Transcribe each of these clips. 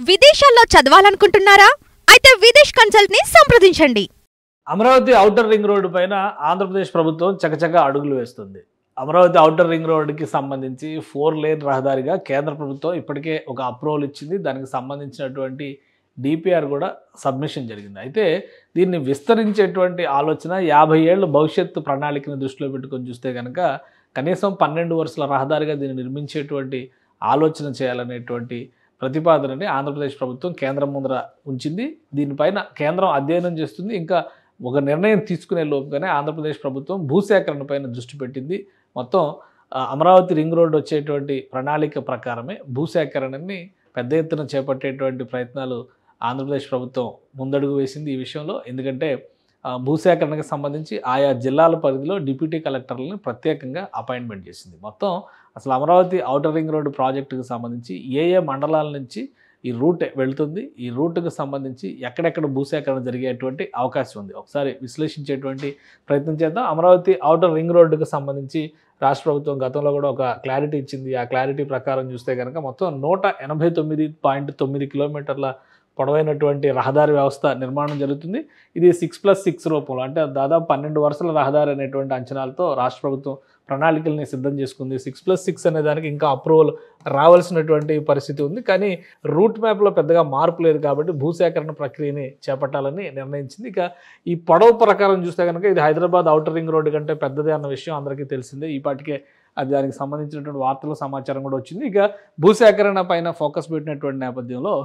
విదేశాల్లో చదవాలనుకుంటున్నారా? అయితే విదేశ్ కన్సల్ట్ ని సంప్రదించండి. అమరావతి ఔటర్ రింగ్ రోడ్డు పైన ఆంధ్రప్రదేశ్ ప్రభుత్వం చకచకా అడుగులు వేస్తుంది. అమరావతి ఔటర్ రింగ్ రోడ్డుకి సంబంధించి 4 లేన్ రహదారిగా కేంద్ర ప్రభుత్వం ఇప్పటికే ఒక అప్రూవల్ ఇచ్చింది. దానికి సంబంధించినటువంటి డిపిఆర్ కూడా సబ్మిషన్ జరిగింది. అయితే దీన్ని విస్తరించేటువంటి ఆలోచన 50 ఏళ్ల భవిష్యత్తు ప్రణాళికను దృష్టిలో పెట్టుకొని చూస్తే కనుక కనీసం 12 వరుసల రహదారిగా దీన్ని నిర్మించేటువంటి ఆలోచన చేయాలనేటువంటి ప్రతిపాదనని ఆంధ్రప్రదేశ్ ప్రభుత్వం కేంద్రం ముందర ఉంచింది. దీనిపైన కేంద్రం అధ్యయనం చేస్తుంది. ఇంకా ఒక నిర్ణయం తీసుకునే లోపుగానే ఆంధ్రప్రదేశ్ ప్రభుత్వం భూసేకరణ పైన దృష్టి పెట్టింది. మొత్తం అమరావతి రింగ్ రోడ్డు వచ్చేటువంటి ప్రణాళిక ప్రకారమే భూసేకరణని పెద్ద ఎత్తున చేపట్టేటువంటి ప్రయత్నాలు ఆంధ్రప్రదేశ్ ప్రభుత్వం ముందడుగు వేసింది ఈ విషయంలో. ఎందుకంటే భూసేకరణకు సంబంధించి ఆయా జిల్లాల పరిధిలో డిప్యూటీ కలెక్టర్లను ప్రత్యేకంగా అపాయింట్మెంట్ చేసింది. మొత్తం అసలు అమరావతి ఔటర్ రింగ్ రోడ్డు ప్రాజెక్టుకు సంబంధించి ఏ మండలాల నుంచి ఈ రూట్ వెళ్తుంది, ఈ రూట్కు సంబంధించి ఎక్కడెక్కడ భూసేకరణ జరిగేటువంటి అవకాశం ఉంది, ఒకసారి విశ్లేషించేటువంటి ప్రయత్నం చేద్దాం. అమరావతి ఔటర్ రింగ్ రోడ్డుకు సంబంధించి రాష్ట్ర ప్రభుత్వం గతంలో కూడా ఒక క్లారిటీ ఇచ్చింది. ఆ క్లారిటీ ప్రకారం చూస్తే కనుక మొత్తం 189.9 కిలోమీటర్ల పొడవైనటువంటి రహదారి వ్యవస్థ నిర్మాణం జరుగుతుంది. ఇది 6+6 రూపంలో, అంటే దాదాపు 12 వరుసల రహదారి అనేటువంటి అంచనాలతో రాష్ట్ర ప్రభుత్వం ప్రణాళికల్ని సిద్ధం చేసుకుంది. 6+6 అనే దానికి ఇంకా అప్రూవల్ రావాల్సినటువంటి పరిస్థితి ఉంది. కానీ రూట్ మ్యాప్లో పెద్దగా మార్పు లేదు కాబట్టి భూసేకరణ ప్రక్రియని చేపట్టాలని నిర్ణయించింది. ఇక ఈ పొడవు ప్రకారం చూస్తే కనుక ఇది హైదరాబాద్ ఔటర్ రింగ్ రోడ్డు కంటే పెద్దదే అన్న విషయం అందరికీ తెలిసిందే. ఈ పాటికే అది దానికి సంబంధించినటువంటి వార్తల సమాచారం కూడా వచ్చింది. ఇక భూసేకరణ పైన ఫోకస్ పెట్టినటువంటి నేపథ్యంలో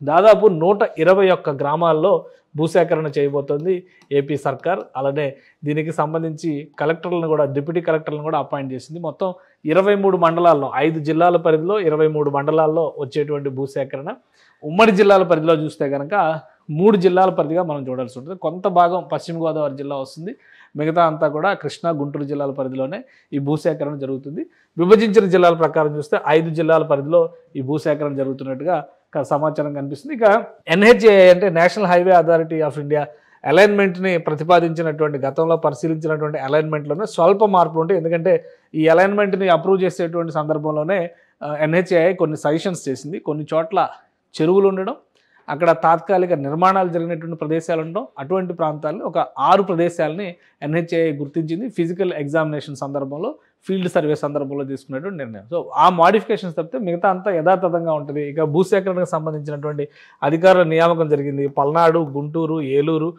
దాదాపు 121 గ్రామాల్లో భూసేకరణ చేయబోతోంది ఏపీ సర్కార్. అలానే దీనికి సంబంధించి కలెక్టర్లను కూడా, డిప్యూటీ కలెక్టర్లను కూడా అపాయింట్ చేసింది. మొత్తం 23 మండలాల్లో, 5 జిల్లాల పరిధిలో 23 మండలాల్లో వచ్చేటువంటి భూసేకరణ. ఉమ్మడి జిల్లాల పరిధిలో చూస్తే కనుక 3 జిల్లాల పరిధిగా మనం చూడాల్సి ఉంటుంది. కొంత భాగం పశ్చిమ గోదావరి జిల్లా వస్తుంది, మిగతా అంతా కూడా కృష్ణా, గుంటూరు జిల్లాల పరిధిలోనే ఈ భూసేకరణ జరుగుతుంది. విభజించిన జిల్లాల ప్రకారం చూస్తే 5 జిల్లాల పరిధిలో ఈ భూసేకరణ జరుగుతున్నట్టుగా సమాచారం కనిపిస్తుంది. ఇక ఎన్హెచ్ఏఐ అంటే National Highway Authority of India అలైన్మెంట్ని ప్రతిపాదించినటువంటి, గతంలో పరిశీలించినటువంటి అలైన్మెంట్లోనే స్వల్ప మార్పులు ఉంటాయి. ఎందుకంటే ఈ అలైన్మెంట్ని అప్రూవ్ చేసేటువంటి సందర్భంలోనే ఎన్హెచ్ఏఐ కొన్ని సజెషన్స్ చేసింది. కొన్ని చోట్ల చెరువులు ఉండడం, అక్కడ తాత్కాలిక నిర్మాణాలు జరిగినటువంటి ప్రదేశాలు ఉండడం, అటువంటి ప్రాంతాల్లో ఒక 6 ప్రదేశాలని ఎన్హెచ్ఏఐ గుర్తించింది. ఫిజికల్ ఎగ్జామినేషన్ సందర్భంలో, ఫీల్డ్ సర్వే సందర్భంలో తీసుకున్నటువంటి నిర్ణయం. సో ఆ మోడిఫికేషన్స్ తప్పితే మిగతా అంతా యథాతథంగా ఉంటుంది. ఇక భూసేకరణకు సంబంధించినటువంటి అధికారుల నియామకం జరిగింది. పల్నాడు, గుంటూరు, ఏలూరు,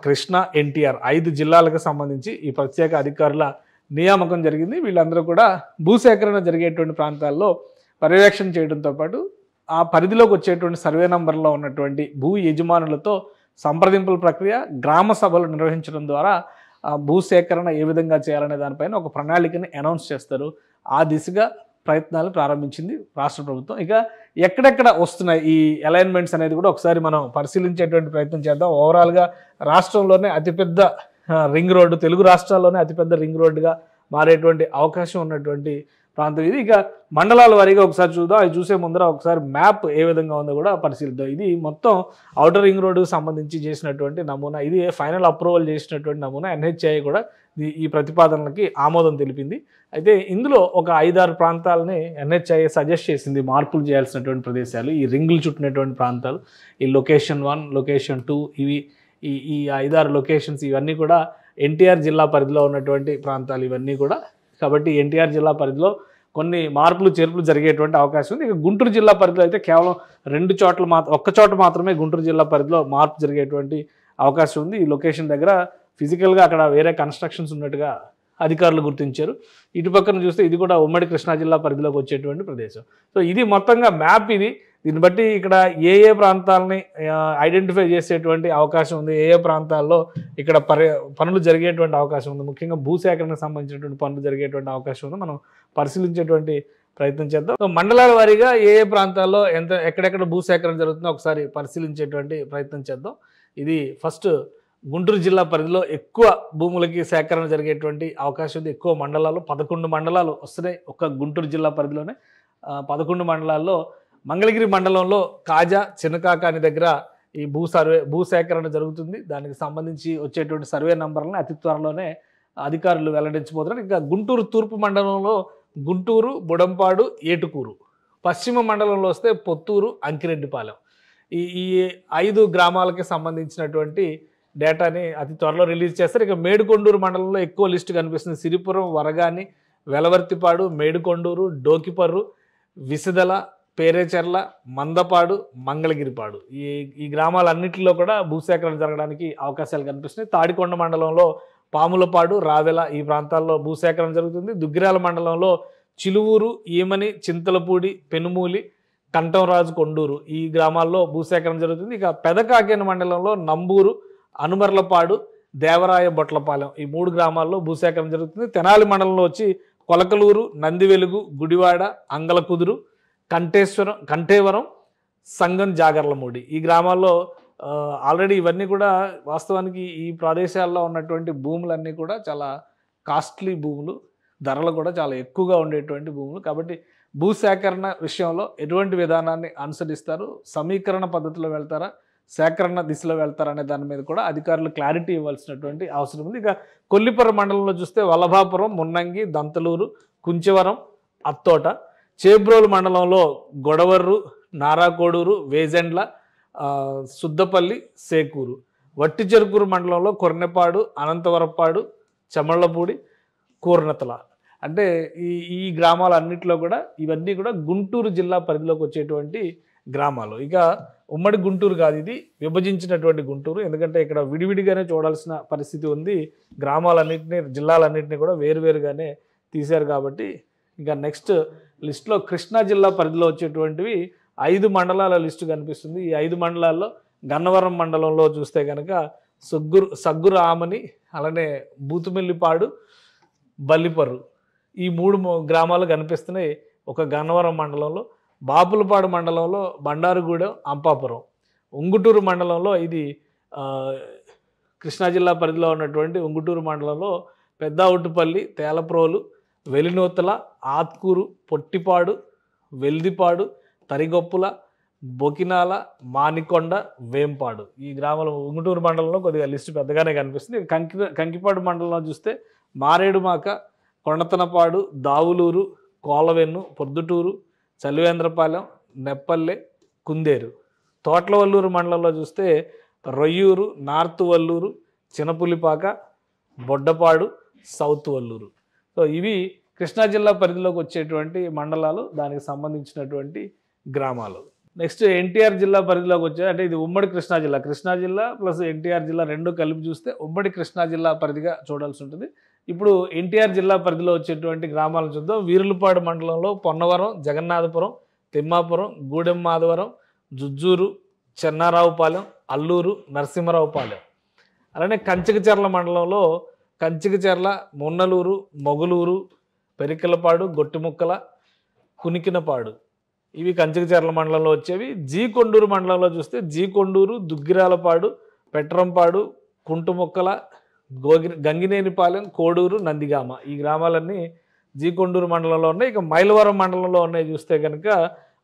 కృష్ణా, ఎన్టీఆర్ 5 జిల్లాలకు సంబంధించి ఈ ప్రత్యేక అధికారుల నియామకం జరిగింది. వీళ్ళందరూ కూడా భూసేకరణ జరిగేటువంటి ప్రాంతాల్లో పర్యవేక్షణ చేయడంతో పాటు ఆ పరిధిలోకి వచ్చేటువంటి సర్వే నంబర్లో ఉన్నటువంటి భూ యజమానులతో సంప్రదింపుల ప్రక్రియ, గ్రామ సభలు నిర్వహించడం ద్వారా భూసేకరణ ఏ విధంగా చేయాలనే దానిపైన ఒక ప్రణాళికని అనౌన్స్ చేస్తారు. ఆ దిశగా ప్రయత్నాలు ప్రారంభించింది రాష్ట్ర ప్రభుత్వం. ఇక ఎక్కడెక్కడ వస్తున్నాయి ఈ అలైన్మెంట్స్ అనేది కూడా ఒకసారి మనం పరిశీలించేటువంటి ప్రయత్నం చేద్దాం. ఓవరాల్గా రాష్ట్రంలోనే అతిపెద్ద రింగ్ రోడ్డు, తెలుగు రాష్ట్రాల్లోనే అతిపెద్ద రింగ్ రోడ్డుగా మారేటువంటి అవకాశం ఉన్నటువంటి ప్రాంతం ఇది. ఇక మండలాల వారీగా ఒకసారి చూద్దాం. అది చూసే ముందర ఒకసారి మ్యాప్ ఏ విధంగా ఉందో కూడా పరిశీలిద్దాం. ఇది మొత్తం ఔటర్ రింగ్ రోడ్డుకు సంబంధించి చేసినటువంటి నమూనా. ఇది ఫైనల్ అప్రూవల్ చేసినటువంటి నమూనా. ఎన్హెచ్ఐ కూడా ఈ ప్రతిపాదనలకి ఆమోదం తెలిపింది. అయితే ఇందులో ఒక 5-6 ప్రాంతాలని ఎన్హెచ్ఐ సజెస్ట్ చేసింది మార్పులు చేయాల్సినటువంటి ప్రదేశాలు, ఈ రింగులు చుట్టినటువంటి ప్రాంతాలు. ఈ లొకేషన్ 1, లొకేషన్ 2, ఇవి ఈ 5-6 లొకేషన్స్ ఇవన్నీ కూడా ఎన్టీఆర్ జిల్లా పరిధిలో ఉన్నటువంటి ప్రాంతాలు ఇవన్నీ కూడా. కాబట్టి ఎన్టీఆర్ జిల్లా పరిధిలో కొన్ని మార్పులు చేర్పులు జరిగేటువంటి అవకాశం ఉంది. ఇక గుంటూరు జిల్లా పరిధిలో అయితే కేవలం 2 చోట్ల ఒక్క చోట మాత్రమే గుంటూరు జిల్లా పరిధిలో మార్పు జరిగేటువంటి అవకాశం ఉంది. ఈ లొకేషన్ దగ్గర ఫిజికల్గా అక్కడ వేరే కన్స్ట్రక్షన్స్ ఉన్నట్టుగా అధికారులు గుర్తించారు. ఇటు పక్కన చూస్తే ఇది కూడా ఉమ్మడి కృష్ణా జిల్లా పరిధిలోకి వచ్చేటువంటి ప్రదేశం. సో ఇది మొత్తంగా మ్యాప్ ఇది. దీన్ని బట్టి ఇక్కడ ఏ ప్రాంతాలని ఐడెంటిఫై చేసేటువంటి అవకాశం ఉంది, ఏ ప్రాంతాల్లో ఇక్కడ పనులు జరిగేటువంటి అవకాశం ఉంది, ముఖ్యంగా భూసేకరణకు సంబంధించినటువంటి పనులు జరిగేటువంటి అవకాశం ఉంది, మనం పరిశీలించేటువంటి ప్రయత్నం చేద్దాం. సో మండలాల వారీగా ఏ ప్రాంతాల్లో ఎక్కడెక్కడ భూసేకరణ జరుగుతుందో ఒకసారి పరిశీలించేటువంటి ప్రయత్నం చేద్దాం. ఇది ఫస్ట్ గుంటూరు జిల్లా పరిధిలో ఎక్కువ భూములకి సేకరణ జరిగేటువంటి అవకాశం ఉంది. ఎక్కువ మండలాలు, 11 మండలాలు వస్తున్నాయి ఒక్క గుంటూరు జిల్లా పరిధిలోనే. 11 మండలాల్లో మంగళగిరి మండలంలో కాజా, చిన్నకాకాని దగ్గర ఈ భూసేకరణ జరుగుతుంది. దానికి సంబంధించి వచ్చేటువంటి సర్వే నంబర్లను అతి త్వరలోనే అధికారులు వెల్లడించబోతున్నారు. ఇంకా గుంటూరు తూర్పు మండలంలో గుంటూరు, బుడంపాడు, ఏటుకూరు, పశ్చిమ మండలంలో వస్తే పొత్తూరు, అంకిరెడ్డిపాలెం, ఈ 5 గ్రామాలకి సంబంధించినటువంటి డేటాని అతి త్వరలో రిలీజ్ చేస్తారు. ఇక మేడికొండూరు మండలంలో ఎక్కువ లిస్టు కనిపిస్తుంది. సిరిపురం, వరగాని, వెలవర్తిపాడు, మేడికొండూరు, డోకిపర్రు, విసిదల, పేరేచెర్ల, మందపాడు, మంగళగిరిపాడు ఈ గ్రామాలన్నింటిలో కూడా భూసేకరణ జరగడానికి అవకాశాలు కనిపిస్తున్నాయి. తాడికొండ మండలంలో పాములపాడు, రావెల ఈ ప్రాంతాల్లో భూసేకరణ జరుగుతుంది. దుగ్గిరాల మండలంలో చిలువూరు, ఈమని, చింతలపూడి, పెనుమూలి, కంఠంరాజు, కొండూరు ఈ గ్రామాల్లో భూసేకరణ జరుగుతుంది. ఇక పెదకాకేన మండలంలో నంబూరు, అనుమర్లపాడు, దేవరాయ, బొట్లపాలెం ఈ 3 గ్రామాల్లో భూసేకరణ జరుగుతుంది. తెనాలి మండలంలో వచ్చి కొలకలూరు, నందివెలుగు, గుడివాడ, అంగలకుదురు, కంఠేవరం, సంగం, జాగర్లమూడి ఈ గ్రామాల్లో ఆల్రెడీ ఇవన్నీ కూడా వాస్తవానికి ఈ ప్రదేశాల్లో ఉన్నటువంటి భూములన్నీ కూడా చాలా కాస్ట్లీ భూములు, ధరలు కూడా చాలా ఎక్కువగా ఉండేటువంటి భూములు. కాబట్టి భూసేకరణ విషయంలో ఎటువంటి విధానాన్ని అనుసరిస్తారు, సమీకరణ పద్ధతిలో వెళ్తారా, సేకరణ దిశలో వెళ్తారా అనే దాని మీద కూడా అధికారులు క్లారిటీ ఇవ్వాల్సినటువంటి అవసరం ఉంది. ఇక కొల్లిపర మండలంలో చూస్తే వల్లభాపురం, మున్నంగి, దంతలూరు, కుంచవరం, అత్తోట, చేబ్రోలు మండలంలో గొడవర్రు, నారాకోడూరు, వేజెండ్ల, సుద్దపల్లి, సేకూరు, వట్టిచెరుకూరు మండలంలో కొర్నెపాడు, అనంతవరపాడు, చెమళ్లపూడి, కూర్నతల అంటే ఈ గ్రామాలన్నింటిలో కూడా ఇవన్నీ కూడా గుంటూరు జిల్లా పరిధిలోకి వచ్చేటువంటి గ్రామాలు. ఇక ఉమ్మడి గుంటూరు కాదు, ఇది విభజించినటువంటి గుంటూరు. ఎందుకంటే ఇక్కడ విడివిడిగానే చూడాల్సిన పరిస్థితి ఉంది. గ్రామాలన్నింటినీ, జిల్లాలన్నింటినీ కూడా వేరువేరుగానే తీశారు. కాబట్టి ఇంకా నెక్స్ట్ లిస్టులో కృష్ణా జిల్లా పరిధిలో వచ్చేటువంటివి 5 మండలాల లిస్టు కనిపిస్తుంది. ఈ 5 మండలాల్లో గన్నవరం మండలంలో చూస్తే కనుక సగ్గురు ఆమని, అలానే బూతుమెల్లిపాడు, బల్లిపర్రు ఈ 3 గ్రామాలు కనిపిస్తున్నాయి ఒక గన్నవరం మండలంలో. బాపులపాడు మండలంలో బండారుగూడెం, అంపాపురం, ఉంగుటూరు మండలంలో ఇది కృష్ణా జిల్లా పరిధిలో ఉన్నటువంటి ఉంగుటూరు మండలంలో పెద్దవుట్టుపల్లి, తేలప్రోలు, వెలినూతల, ఆత్కూరు, పొట్టిపాడు, వెల్దిపాడు, తరిగొప్పుల, బొకినాల, మానికొండ, వేంపాడు ఈ గ్రామాలు ఉంగుటూరు మండలంలో కొద్దిగా లిస్టు పెద్దగానే కనిపిస్తుంది. కంకిపాడు మండలంలో చూస్తే మారేడుమాక, కొండతనపాడు, దావులూరు, కోలవెన్ను, పొద్దుటూరు, చలివేంద్రపాలెం, నెప్పల్లె, కుందేరు. తోట్లవల్లూరు మండలంలో చూస్తే Royyuru, north Valluru, Chinapulipaka, Boddapadu, south Valluru. So ఇవి కృష్ణా జిల్లా పరిధిలోకి వచ్చేటువంటి మండలాలు, దానికి సంబంధించినటువంటి గ్రామాలు. నెక్స్ట్ ఎన్టీఆర్ జిల్లా పరిధిలోకి వచ్చే అంటే ఇది ఉమ్మడి కృష్ణా జిల్లా ప్లస్ ఎన్టీఆర్ జిల్లా రెండు కలిపి చూస్తే ఉమ్మడి కృష్ణా జిల్లా పరిధిగా చూడాల్సి ఉంటుంది. ఇప్పుడు ఎన్టీఆర్ జిల్లా పరిధిలో వచ్చేటువంటి గ్రామాలను చూద్దాం. వీరులపాడు మండలంలో పొన్నవరం, జగన్నాథపురం, తిమ్మాపురం, గూడెం మాధవరం, జుజ్జూరు, చెన్నారావుపాలెం, అల్లూరు, నరసింహరావుపాలెం. అలానే కంచికచెర్ల మండలంలో కంచికచెర్ల, మున్నలూరు, మొగలూరు, పెరికలపాడు, గొట్టిముక్కల, కునికినపాడు ఇవి కంచికచెర్ల మండలంలో వచ్చేవి. కొండూరు మండలంలో చూస్తే కొండూరు, దుగ్గిరాలపాడు, పెట్రంపాడు, కుంటుముక్కల, గంగినేనిపాలెం, కోడూరు, నందిగామ ఈ గ్రామాలన్నీ కొండూరు మండలంలో ఉన్నాయి. ఇక మైలవరం మండలంలో ఉన్నాయి చూస్తే కనుక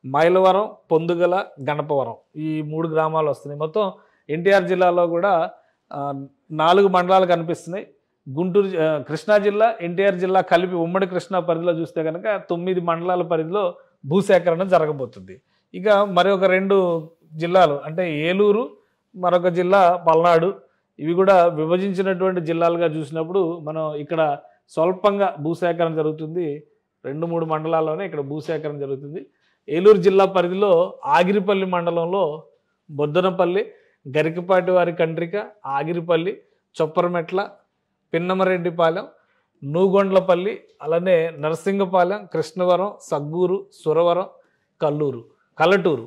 మైలవరం, పొందుగల, గణపవరం ఈ 3 గ్రామాలు వస్తున్నాయి. మొత్తం ఎన్టీఆర్ జిల్లాలో కూడా 4 మండలాలు కనిపిస్తున్నాయి. గుంటూరు, కృష్ణా జిల్లా, ఎన్టీఆర్ జిల్లా కలిపి ఉమ్మడి కృష్ణా పరిధిలో చూస్తే కనుక 9 మండలాల పరిధిలో భూసేకరణ జరగబోతుంది. ఇక మరొక 2 జిల్లాలు అంటే ఏలూరు, మరొక జిల్లా పల్నాడు ఇవి కూడా విభజించినటువంటి జిల్లాలుగా చూసినప్పుడు మనం ఇక్కడ స్వల్పంగా భూసేకరణ జరుగుతుంది. 2-3 మండలాల్లోనే ఇక్కడ భూసేకరణ జరుగుతుంది. ఏలూరు జిల్లా పరిధిలో ఆగిరిపల్లి మండలంలో బొద్దనపల్లి, గరికపాటి వారి కండ్రిక, ఆగిరిపల్లి, చొప్పరమెట్ల, పిన్నమరెడ్డిపాలెం, నూగొండ్లపల్లి, అలానే నరసింగపాలెం, కృష్ణవరం, సగ్గూరు, సురవరం, కల్లటూరు.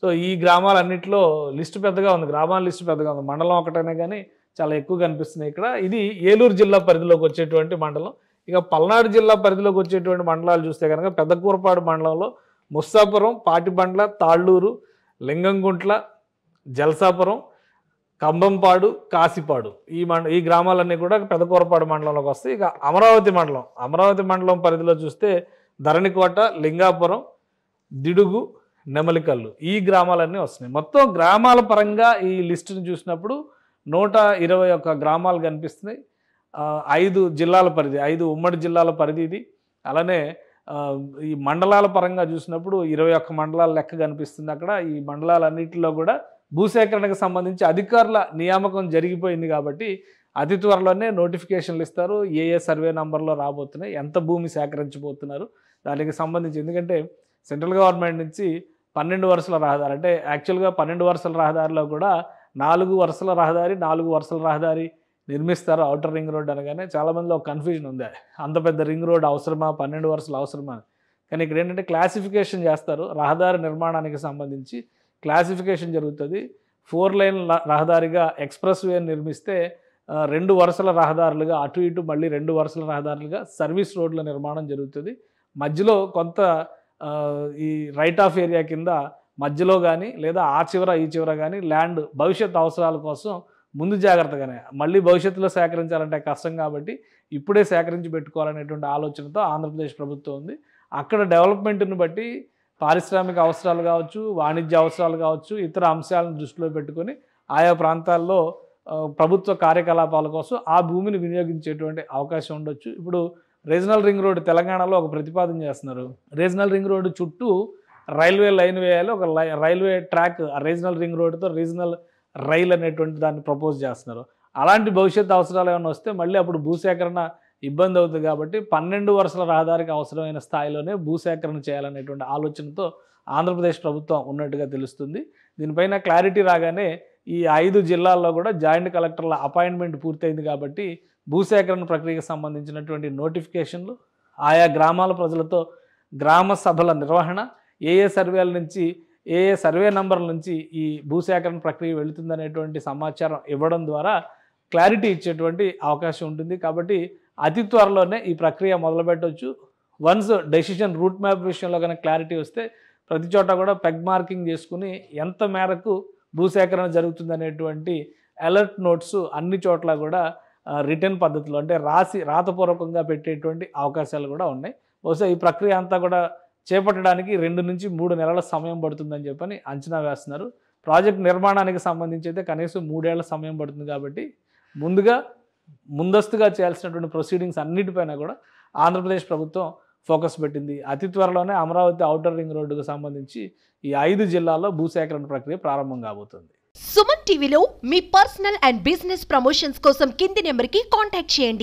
సో ఈ గ్రామాలన్నింటిలో లిస్టు పెద్దగా ఉంది, గ్రామాల లిస్టు పెద్దగా ఉంది. మండలం ఒకటనే కానీ చాలా ఎక్కువ కనిపిస్తున్నాయి ఇక్కడ. ఇది ఏలూరు జిల్లా పరిధిలోకి వచ్చేటువంటి మండలం. ఇక పల్నాడు జిల్లా పరిధిలోకి వచ్చేటువంటి మండలాలు చూస్తే కనుక పెద్దకూరపాడు మండలంలో ముస్సాపురం, పాటిబండ్ల, తాళ్ళూరు, లింగంగుంట్ల, జలసాపురం, కంబంపాడు, కాసిపాడు ఈ గ్రామాలన్నీ కూడా పెద్దకూరపాడు మండలంలోకి వస్తాయి. ఇక అమరావతి మండలం పరిధిలో చూస్తే ధరణికోట, లింగాపురం, దిడుగు, నెమలికల్లు ఈ గ్రామాలన్నీ వస్తున్నాయి. మొత్తం గ్రామాల పరంగా ఈ లిస్టును చూసినప్పుడు 121 గ్రామాలు కనిపిస్తున్నాయి. 5 జిల్లాల పరిధి, 5 ఉమ్మడి జిల్లాల పరిధి ఇది. అలానే ఈ మండలాల పరంగా చూసినప్పుడు 21 మండలాల లెక్క కనిపిస్తుంది అక్కడ. ఈ మండలాలన్నింటిలో కూడా భూసేకరణకు సంబంధించి అధికారుల నియామకం జరిగిపోయింది కాబట్టి అతి త్వరలోనే నోటిఫికేషన్లు ఇస్తారు. ఏ సర్వే నంబర్లో రాబోతున్నాయి, ఎంత భూమి సేకరించబోతున్నారు దానికి సంబంధించి. ఎందుకంటే సెంట్రల్ గవర్నమెంట్ నుంచి 12 వరుసల రహదారి, అంటే యాక్చువల్గా 12 వరుసల రహదారిలో కూడా 4 వరుసల రహదారి 4 వరుసల రహదారి నిర్మిస్తారు ఔటర్ రింగ్ రోడ్ అనగానే. చాలామందిలో ఒక కన్ఫ్యూజన్ ఉంది, అంత పెద్ద రింగ్ రోడ్ అవసరమా, 12 వరుసలు అవసరమా. కానీ ఇక్కడ ఏంటంటే క్లాసిఫికేషన్ చేస్తారు. రహదారి నిర్మాణానికి సంబంధించి క్లాసిఫికేషన్ జరుగుతుంది. 4 లైన్ రహదారిగా ఎక్స్ప్రెస్ వేని నిర్మిస్తే 2 వరుసల రహదారులుగా అటు ఇటు మళ్ళీ 2 వరుసల రహదారులుగా సర్వీస్ రోడ్ల నిర్మాణం జరుగుతుంది. మధ్యలో కొంత ఈ రైట్ ఆఫ్ ఏరియా కింద మధ్యలో కానీ లేదా ఆ చివర ఈ చివర కానీ ల్యాండ్ భవిష్యత్ అవసరాల కోసం ముందు జాగ్రత్తగానే, మళ్ళీ భవిష్యత్తులో సేకరించాలంటే కష్టం కాబట్టి ఇప్పుడే సేకరించి పెట్టుకోవాలనేటువంటి ఆలోచనతో ఆంధ్రప్రదేశ్ ప్రభుత్వం ఉంది. అక్కడ డెవలప్మెంట్ని బట్టి పారిశ్రామిక అవసరాలు కావచ్చు, వాణిజ్య అవసరాలు కావచ్చు, ఇతర అంశాలను దృష్టిలో పెట్టుకొని ఆయా ప్రాంతాల్లో ప్రభుత్వ కార్యకలాపాల కోసం ఆ భూమిని వినియోగించేటువంటి అవకాశం ఉండొచ్చు. ఇప్పుడు రీజనల్ రింగ్ రోడ్ తెలంగాణలో ఒక ప్రతిపాదన చేస్తున్నారు. రీజనల్ రింగ్ రోడ్డు చుట్టూ రైల్వే లైన్ వేయాలి, ఒక రైల్వే ట్రాక్ ఆ రీజనల్ రింగ్ రోడ్డుతో రీజనల్ రైల్ అనేటువంటి దాన్ని ప్రపోజ్ చేస్తున్నారు. అలాంటి భవిష్యత్ అవసరాలు ఏమైనా వస్తే మళ్ళీ అప్పుడు భూసేకరణ ఇబ్బంది అవుతుంది కాబట్టి 12 వరుసల రహదారికి అవసరమైన స్థాయిలోనే భూసేకరణ చేయాలనేటువంటి ఆలోచనతో ఆంధ్రప్రదేశ్ ప్రభుత్వం ఉన్నట్టుగా తెలుస్తుంది. దీనిపైన క్లారిటీ రాగానే ఈ 5 జిల్లాల్లో కూడా జాయింట్ కలెక్టర్ల అపాయింట్మెంట్ పూర్తయింది కాబట్టి భూసేకరణ ప్రక్రియకు సంబంధించినటువంటి నోటిఫికేషన్లు, ఆయా గ్రామాల ప్రజలతో గ్రామ సభల నిర్వహణ, ఏ సర్వేల నుంచి ఏ సర్వే నంబర్ల నుంచి ఈ భూసేకరణ ప్రక్రియ వెళుతుందనేటువంటి సమాచారం ఇవ్వడం ద్వారా క్లారిటీ ఇచ్చేటువంటి అవకాశం ఉంటుంది. కాబట్టి అతి త్వరలోనే ఈ ప్రక్రియ మొదలుపెట్టవచ్చు. వన్స్ డెసిషన్ రూట్ మ్యాప్ విషయంలో కనుక క్లారిటీ వస్తే ప్రతి చోట కూడా పెగ్ మార్కింగ్ చేసుకుని ఎంత మేరకు భూసేకరణ జరుగుతుందనేటువంటి అలర్ట్ నోట్స్ అన్ని చోట్ల కూడా రిటర్న్ పద్ధతిలో, అంటే రాతపూర్వకంగా పెట్టేటువంటి అవకాశాలు కూడా ఉన్నాయి. బహుశా ఈ ప్రక్రియ అంతా కూడా చేపట్టడానికి 2 నుంచి 3 నెలల సమయం పడుతుందని చెప్పని అంచనా వేస్తున్నారు. ప్రాజెక్ట్ నిర్మాణానికి సంబంధించి అయితే కనీసం 3 ఏళ్ల సమయం పడుతుంది కాబట్టి ముందస్తుగా చేయాల్సినటువంటి ప్రొసీడింగ్స్ అన్నిటిపైన కూడా ఆంధ్రప్రదేశ్ ప్రభుత్వం ఫోకస్ పెట్టింది. అతి త్వరలోనే అమరావతి ఔటర్ రింగ్ రోడ్డుకు సంబంధించి ఈ 5 జిల్లాల్లో భూసేకరణ ప్రక్రియ ప్రారంభం కాబోతుంది. సుమన్ టీవీలో మీ పర్సనల్ అండ్ బిజినెస్ ప్రమోషన్స్ కోసం కింది నెంబర్కి కాంటాక్ట్ చేయండి.